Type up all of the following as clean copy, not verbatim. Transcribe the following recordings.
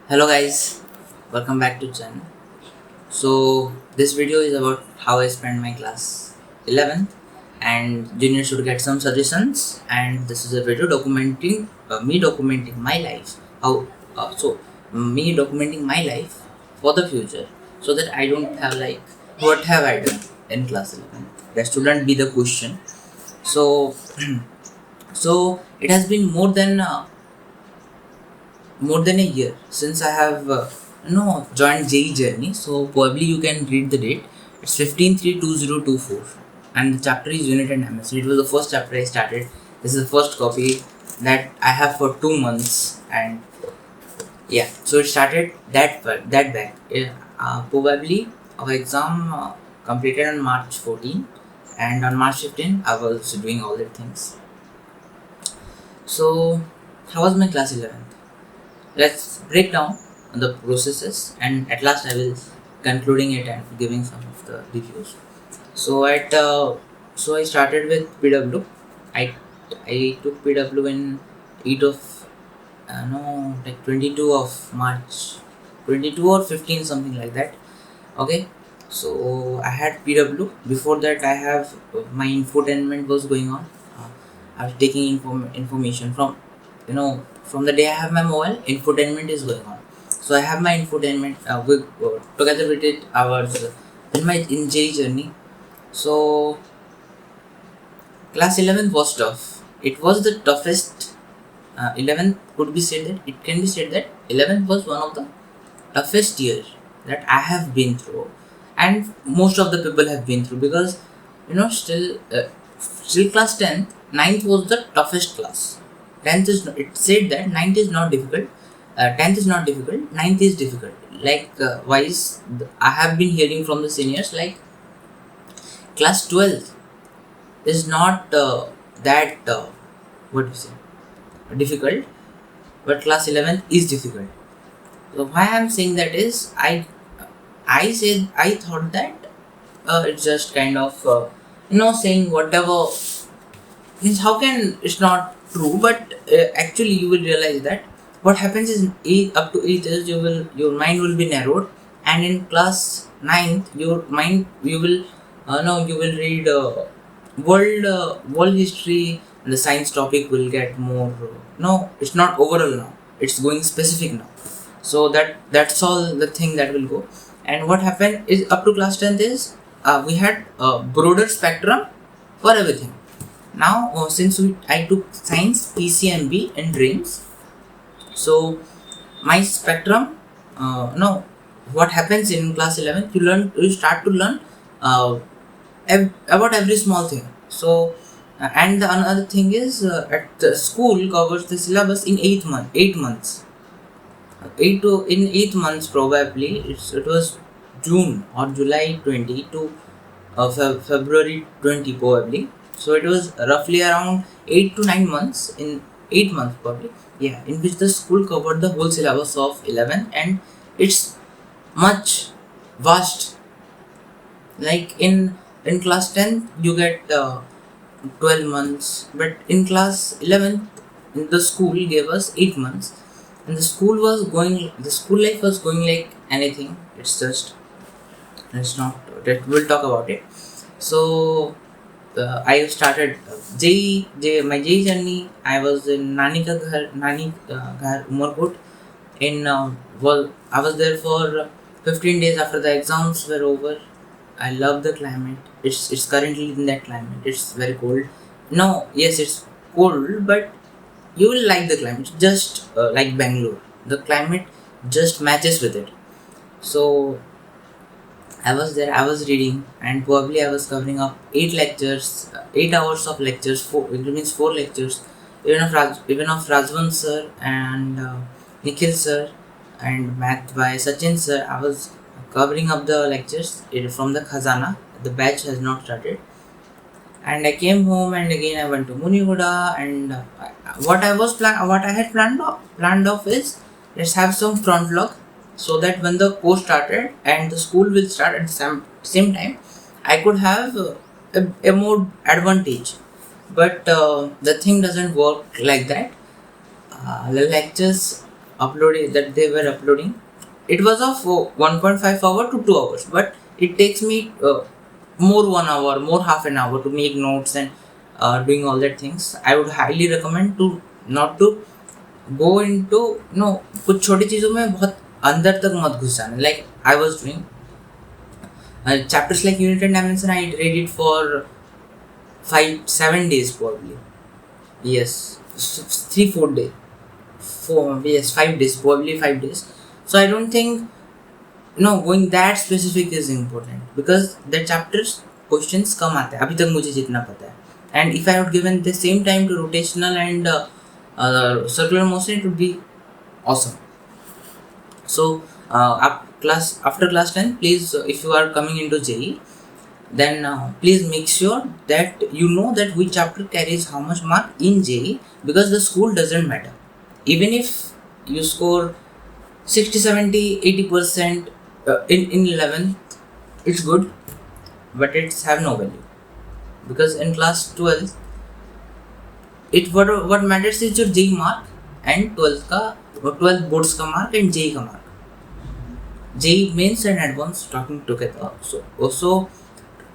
Hello guys, welcome back to channel. So this video is about how I spent my class 11th and juniors should get some suggestions, and this is a video documenting me documenting my life. How me documenting my life for the future, so that I don't have like what have I done in class 11. That shouldn't be the question. So so it has been more than a year since I have joined JE journey. So probably you can read the date. It's 15/3/2024, and the chapter is Unit and MS. It was the first chapter I started. This is the first copy that I have for 2 months, and yeah, so it started that back. Yeah, probably our exam completed on March 14, and on March 15 I was doing all the things. So how was my class 11? Let's break down the processes, and at last I will concluding it and giving some of the reviews. So I started with PW. I took PW in 8 of no like 22 of March, 22 or 15, something like that. Okay, so I had PW. Before that I have my infotainment was going on. I was taking information from the day I have my mobile. Infotainment is going on, so I have my infotainment together with it. I was in J journey. So class 11 was tough. It was the toughest. 11 could be said that it can be said that 11 was one of the toughest years that I have been through, and most of the people have been through, because still class 10th, ninth was the toughest class. 10th is not, it said that ninth is not difficult, 10th is not difficult, ninth is difficult. Like I have been hearing from the seniors like class 12th is not that what do you say difficult, but class 11th is difficult. So why I'm saying that is I thought that it's just kind of saying whatever means. How can it's not true? But actually you will realize that what happens is up to 8 years your mind will be narrowed, and in class 9th your mind you will no you will read world history, and the science topic will get more no, it's not overall now, it's going specific now. So that's all the thing that will go. And what happened is up to class 10th is we had a broader spectrum for everything. Now since I took science, PCMB and dreams, so my spectrum no what happens in class 11, you start to learn uh, about every small thing. So and the another thing is at the school covers the syllabus in 8 months, 8 months probably. It was June or July 20 to February 20 probably. So it was roughly around 8 to 9 months, in 8 months probably, yeah, in which the school covered the whole syllabus of 11, and it's much vast. Like in class 10 you get 12 months, but in class 11 the school gave us 8 months, and the school life was going like anything. It's just it's not that we'll talk about it. So I started my J journey. I was in Nani Ghar Umarkot. I was there for 15 days after the exams were over. I love the climate. It's currently in that climate. It's very cold. No, yes, it's cold, but you will like the climate. Just like Bangalore, the climate just matches with it. So I was there. I was reading, and probably I was covering up 8 lectures, 8 hours of lectures. It means 4 lectures. Even of Rajvan sir and Nikhil sir, and math by Sachin sir. I was covering up the lectures from the Khazana. The batch has not started, and I came home, and again I went to Munigoda, and what I had planned off is, let's have some front log, so that when the course started and the school will start at the same time, I could have a more advantage. But the thing doesn't work like that. The lectures uploading that they were uploading, it was of 1.5 hour to 2 hours, but it takes me more 1 hour, more half an hour to make notes and doing all that things. I would highly recommend to not to go into कुछ छोटी चीज़ों में बहुत अंदर तक मत घुस जाना. Like I was doing chapters like unit and dimension. I read it for 5-7 days probably. Yes, 3-4 days. 5 days, probably 5 days. So I don't think going that specific is important, because the chapters questions कम आते हैं अभी तक मुझे जितना पता है. And if I had given the same time to rotational and circular motion, it would be awesome. So after class 10, please, if you are coming into JEE, then please make sure that you know that which chapter carries how much mark in JEE, because the school doesn't matter. Even if you score 60, 70, 80% in 11th, it's good, but it's have no value, because in class 12, what matters is your JEE mark and 12th boards का mark and JEE का mark. JEE mains and advanced talking together. So also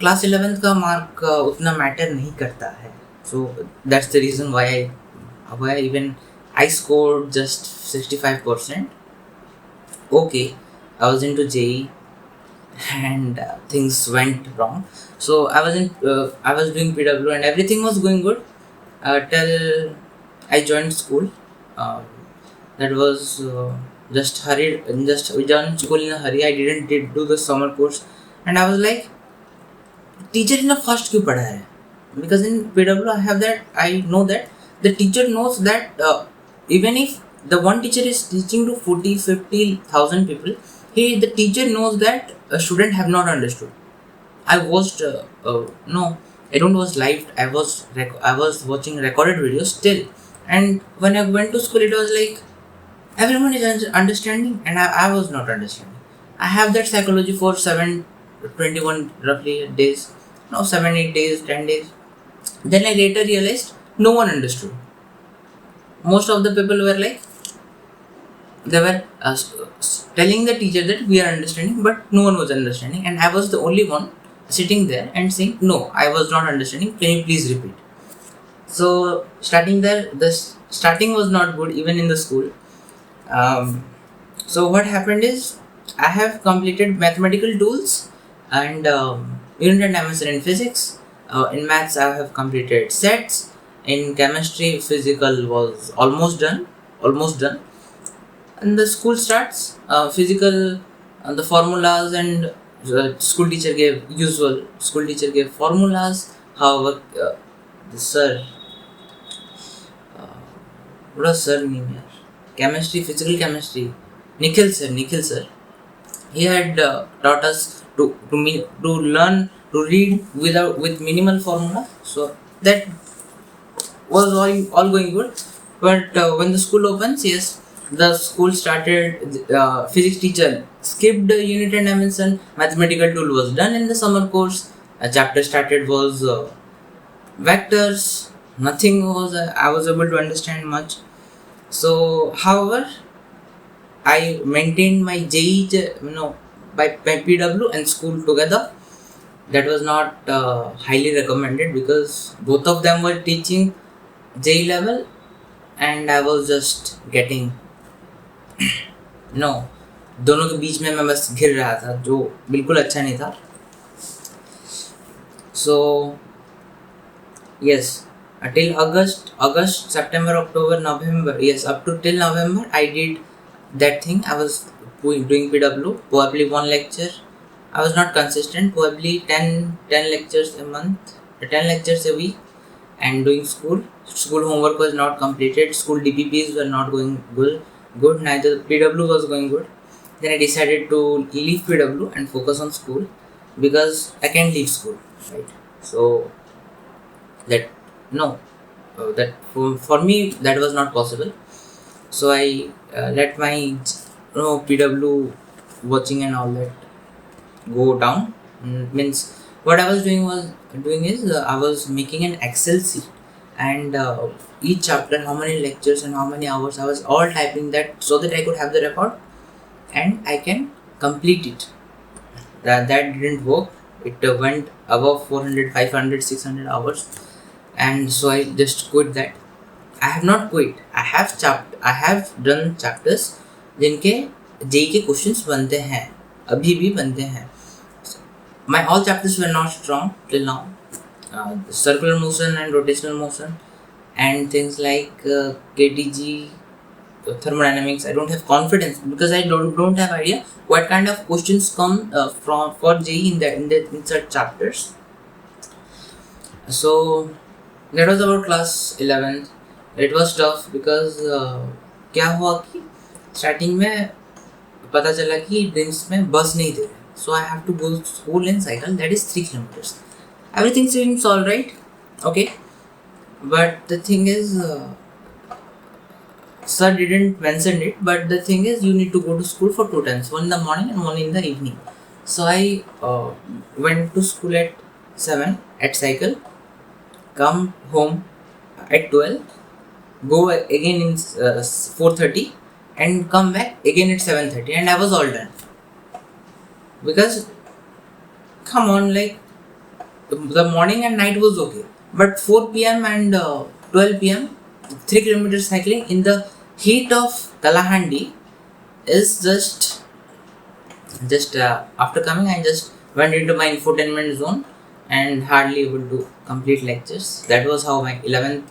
class 11th का mark उतना matter नहीं करता है. So that's the reason why even I scored just 65%. Okay, I was into JEE and things went wrong. So I was doing PW and everything was going good till I joined school. That was just hurried, we joined school in a hurry. I didn't do the summer course, and I was like, teacher in the first क्यों पढ़ा है? Because in PW I know that the teacher knows that even if the one teacher is teaching to 40-50,000 people, the teacher knows that a student have not understood. I watched I don't watch live. I was watching recorded videos still, and when I went to school, it was like everyone is understanding, and I was not understanding. I have that psychology for 21 roughly days, 7-8 days, 10 days. Then I later realized no one understood. Most of the people were like, they were telling the teacher that we are understanding, but no one was understanding, and I was the only one sitting there and saying, no, I was not understanding, can you please repeat? So starting there, the starting was not good even in the school. So what happened is, I have completed mathematical tools and unit and dimension in physics. In maths, I have completed sets. In chemistry, physical was almost done. And the school starts. Physical, the formulas, and school teacher gave formulas. However, the sir, what was sir name here? Chemistry, physical chemistry, Nikhil sir. He had taught us to learn to read with minimal formula. So that was all going good. But when the school opens, yes, the school started. Physics teacher skipped unit and dimension. Mathematical tool was done in the summer course. A chapter started was vectors. Nothing was I was able to understand much. So, however, I maintained my JEE, by PW and school together. That was not highly recommended, because both of them were teaching JEE level, and I was just getting दोनों के बीच में मैं बस घिर रहा था, जो बिल्कुल अच्छा नहीं था. So yes, till August, September, October, November, yes, up to till November, I did that thing. I was doing PW, probably one lecture. I was not consistent, probably 10 lectures a month, 10 lectures a week, and doing school. School homework was not completed, school DPPs were not going good, neither PW was going good. Then I decided to leave PW and focus on school, because I can't leave school, right? So that for me that was not possible. So I let my PW watching and all that go down. Means what I was doing is I was making an Excel sheet and each chapter, how many lectures and how many hours, I was all typing that so that I could have the record and I can complete it. That didn't work. It went above 400, 500, 600 hours, and so I just quit that. I have not quit. I have done chapters जिनके JEE के questions बनते हैं, अभी भी बनते हैं. My all chapters were not strong till now. Circular motion and rotational motion and things like KTG, thermodynamics. I don't have confidence because I don't have idea what kind of questions come from for JEE in such chapters. So that was about class 11th. It was tough because क्या हुआ कि starting में पता चला कि dreams में बस नहीं दे रहे. So I have to go to school in cycle, that is 3 kilometers. Everything seems alright, okay, but the thing is, sir didn't mention it, but the thing is you need to go to school for 2 times, one in the morning and one in the evening. So I went to school at 7 at cycle, come home at 12, go again in 4:30 and come back again at 7:30, and I was all done. Because come on, like the morning and night was okay, but 4 p.m. and 12 p.m. 3 kilometers cycling in the heat of Kalahandi is just after coming I just went into my infotainment zone and hardly able to complete lectures. That was how my 11th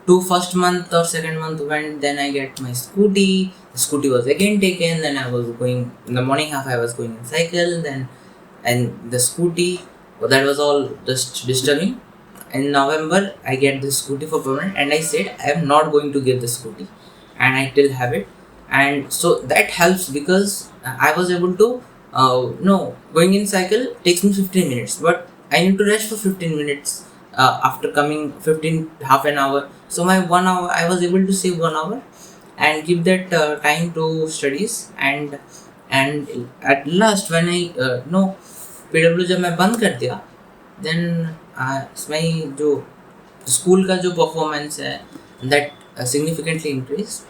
to first month or second month went. Then I get my scooty. The scooty was again taken. Then I was going in the morning half. I was going in cycle. Then and the scooty, that was all just disturbing. In November, I get the scooty for permanent, and I said I am not going to give the scooty, and I still have it, and so that helps because I was able to. No, going in cycle takes me 15 minutes, but I need to rest for 15 minutes after coming 15 half an hour. So my 1 hour, I was able to save 1 hour and give that time to studies, and at last when I no PW जब मैं बंद कर दिया, then इसमें जो school का जो performance है that significantly increased.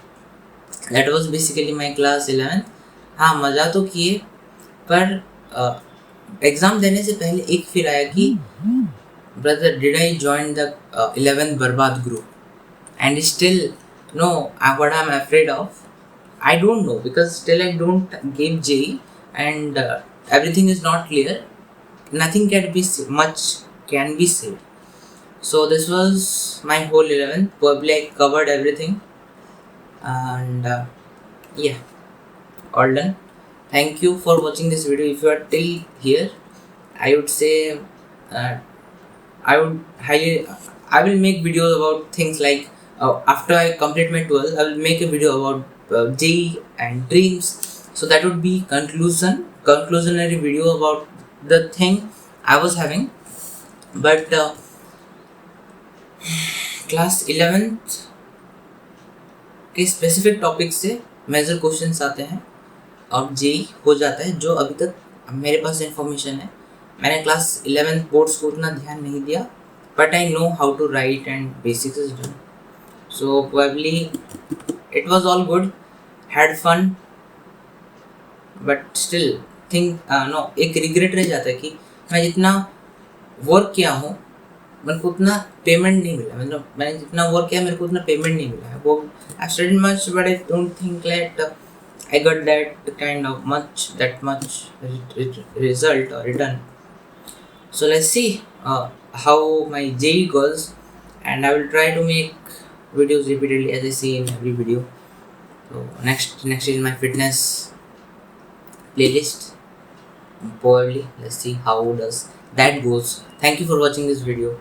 That was basically my class 11. हाँ, मज़ा तो किए, पर एग्ज़ाम देने से पहले एक फील आया कि brother, did I join the 11th बर्बाद group? And still, no, what I'm afraid of, I don't know, because still I don't give JEE and everything is not clear. Nothing much can be said. So this was my whole 11th. Probably I covered everything, and yeah, all done. Thank you for watching this video. If you are till here, I would say I will make videos about things like after I complete my 12, I will make a video about JEE and dreams. So that would be conclusionary video about the thing I was having. But class 11th के specific topic से major questions आते हैं और JEE हो जाता है, जो अभी तक मेरे पास इंफॉर्मेशन है. मैंने क्लास 11th बोर्ड्स को उतना ध्यान नहीं दिया, but I know how to write and basics is done. So probably it was all good, had fun, but still think no एक रिग्रेट रह जाता है कि मैं जितना वर्क किया हूँ मेरे को उतना पेमेंट नहीं मिला. मतलब मैंने जितना वर्क किया मेरे को उतना पेमेंट नहीं मिला है. वो I studied much but I don't think that I got that kind of much result or return. So let's see how my JEE goes, and I will try to make videos repeatedly as I say in every video. So next is my fitness playlist. Probably let's see how does that goes. Thank you for watching this video.